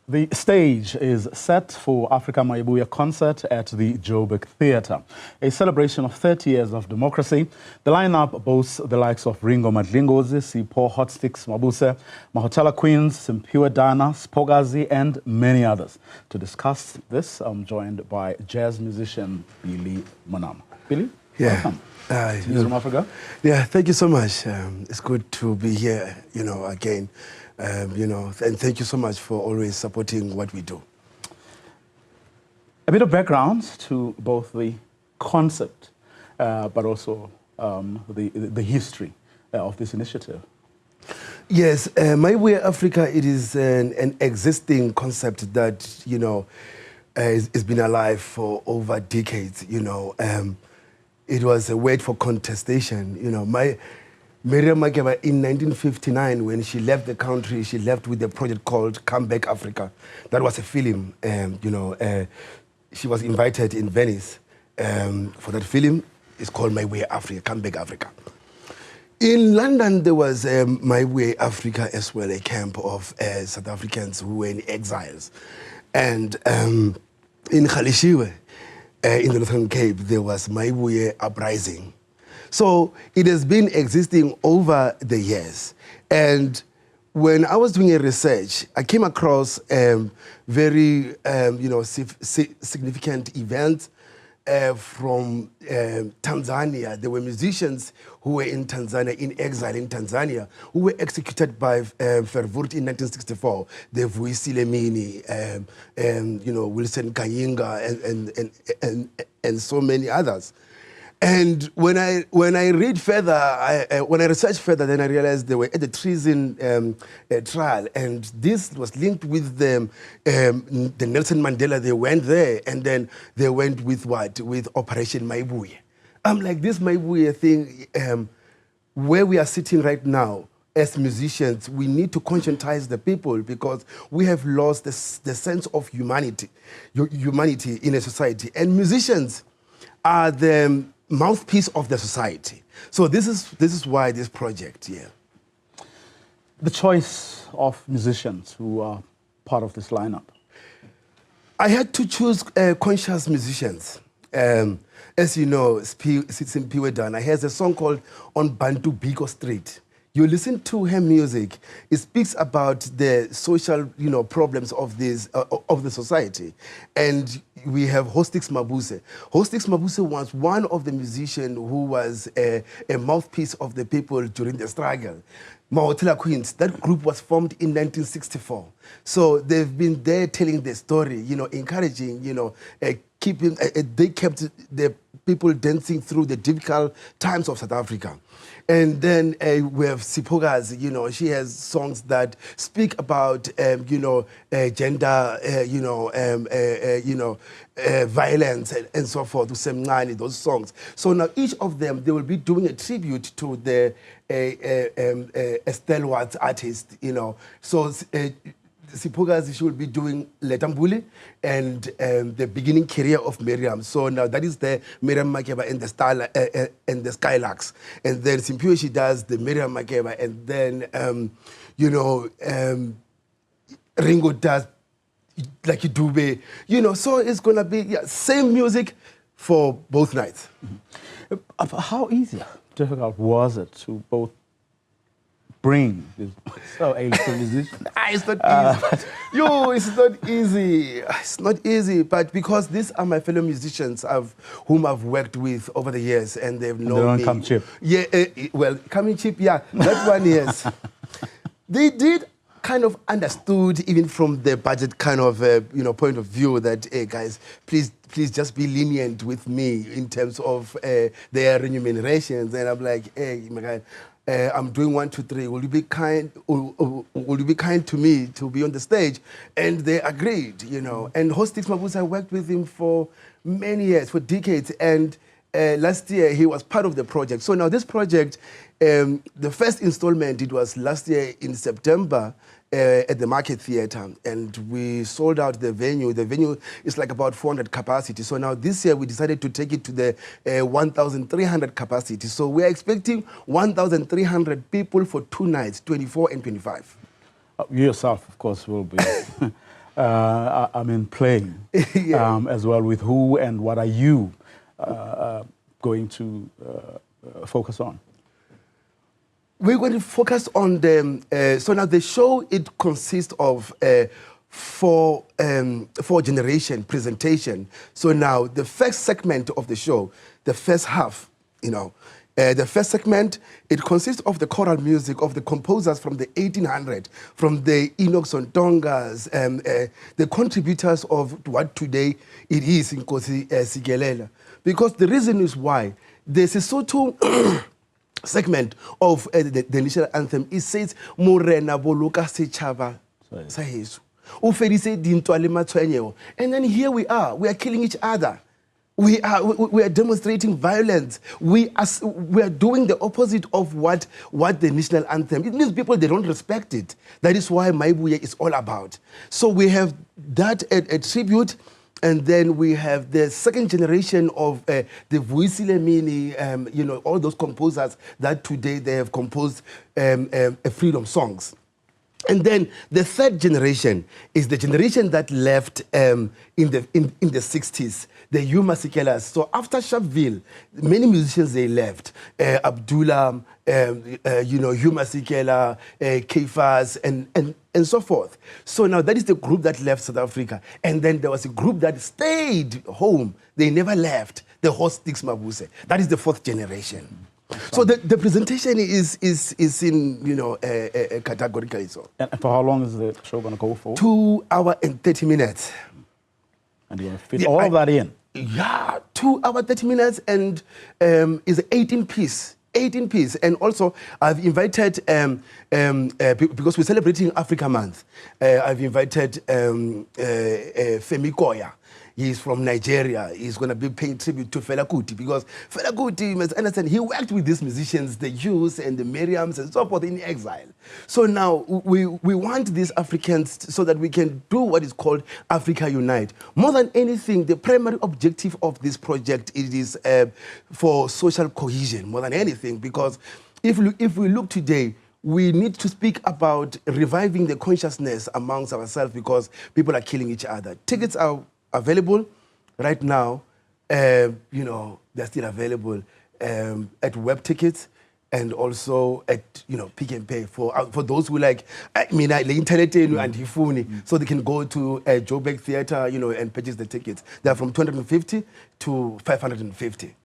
The stage is set for Africa Mayibuye concert at the Joburg Theatre, a celebration of 30 years of democracy. The lineup boasts the likes of Ringo, Hotstix Mabuse, Mahotella Queens, Simphiwe Dana, Siphokazi, and many others. To discuss this, I'm joined by jazz musician Billy Monama. Billy, welcome. Newsroom Afrika. Yeah, thank you so much. It's good to be here, again. And thank you so much for always supporting what we do. A bit of background to both the concept, but also the history of this initiative. Yes, Mayibuye Afrika, it is an existing concept that, has been alive for over decades, It was a word for contestation, Miriam Makeba in 1959, when she left the country, she left with a project called Come Back Africa. That was a film, she was invited in Venice for that film. It's called Mayibuye Afrika, Come Back Africa. In London, there was Mayibuye Afrika as well, a camp of South Africans who were in exiles. And in Khalishiwe, in the Northern Cape, there was Mayibuye Uprising. So it has been existing over the years. And when I was doing a research, I came across very, significant events from Tanzania. There were musicians who were in Tanzania, in exile in Tanzania, who were executed by Verwoerd in 1964. The Vuisile Mini, Wilson Kayinga, and so many others. And when I read further, when I researched further, then I realized they were at the treason trial, and this was linked with the Nelson Mandela. They went there, and then they went with what? With Operation Mayibuye. I'm like, this Mayibuye thing, where we are sitting right now, as musicians, we need to conscientize the people because we have lost the sense of humanity in a society, and musicians are the mouthpiece of the society. So this is why this project, yeah. The choice of musicians who are part of this lineup. I had to choose conscious musicians. As you know, Simphiwe Dana has a song called On Bantu Biko Street. You listen to her music, it speaks about the social, problems of the society. And we have Hotstix Mabuse. Hotstix Mabuse was one of the musicians who was a mouthpiece of the people during the struggle. Mahotella Queens, that group was formed in 1964. So they've been there telling the story, encouraging, they kept the people dancing through the difficult times of South Africa. And then we have Siphokazi, she has songs that speak about, gender, violence and so forth, those songs. So now each of them, they will be doing a tribute to the stalwart artist, So Siphokazi, she will be doing Letambuli and the beginning career of Miriam. So now that is the Miriam Makeba and the Skylarks. And then Simphiwe, she does the Miriam Makeba, and then, Ringo does like Dube, so it's going to be same music for both nights. Mm-hmm. How difficult was it to both bring this so A-list musician? It's not easy. It's not easy. It's not easy, but because these are my fellow musicians whom I've worked with over the years, and they've known me. They don't come cheap. Yeah, coming cheap, yeah. That one, yes. They did kind of understood, even from the budget kind of, point of view, that, hey, guys, please just be lenient with me in terms of their remunerations. And I'm like, hey, my God, I'm doing 1, 2, 3. Will you be kind? Will you be kind to me to be on the stage? And they agreed, And Hotstix Mabuse, I worked with him for many years, for decades. And last year he was part of the project. So now this project, the first installment, it was last year in September at the Market Theatre, and we sold out the venue. The venue is like about 400 capacity. So now this year we decided to take it to the 1,300 capacity. So we're expecting 1,300 people for 2 nights, 24 and 25. You yourself, of course, will be, playing as well. With who and what are you going to focus on? We're going to focus on so now the show, it consists of four generation presentation. So now the first segment of the show, the first half, the first segment, it consists of the choral music of the composers from the 1800s, from the Enoch Sontongas, the contributors of what today it is in Nkosi Sikelel. Because the reason is why there's a sort of segment of the national anthem. It says, Morena boloka sechava sahesu. And then here we are killing each other. We are demonstrating violence. We are doing the opposite of what the national anthem. It means people, they don't respect it. That is why Mayibuye is all about. So we have that a tribute, and then we have the second generation of the Vuisile Mini, all those composers that today they have composed freedom songs. And then the third generation is the generation that left in the 60s, the Masikelas. So after Sharpeville, many musicians, they left. Abdullah, Masikela, Keifas, and so forth. So now that is the group that left South Africa. And then there was a group that stayed home. They never left, the Hotstix Mabuse. That is the fourth generation. So the presentation is in, categorically so. And for how long is the show going to go for? 2 hours and 30 minutes. And you fit all of that in? Yeah, 2 hours, 30 minutes, and is 18 piece. 18 piece. And also, I've invited, because we're celebrating Africa Month, I've invited Femi Koya. He's from Nigeria. He's going to be paying tribute to Fela Kuti, because Fela Kuti, you must understand, he worked with these musicians, the Jews and the Miriams and so forth, in exile. So now we want these Africans so that we can do what is called Africa Unite. More than anything, the primary objective of this project is for social cohesion, more than anything, because if we look today, we need to speak about reviving the consciousness amongst ourselves, because people are killing each other. Tickets are available right now. They're still available at Web Tickets and also at Pick and Pay for those who like the internet and hifuni, so they can go to Joburg Theatre and purchase the tickets. They're from 250 to 550.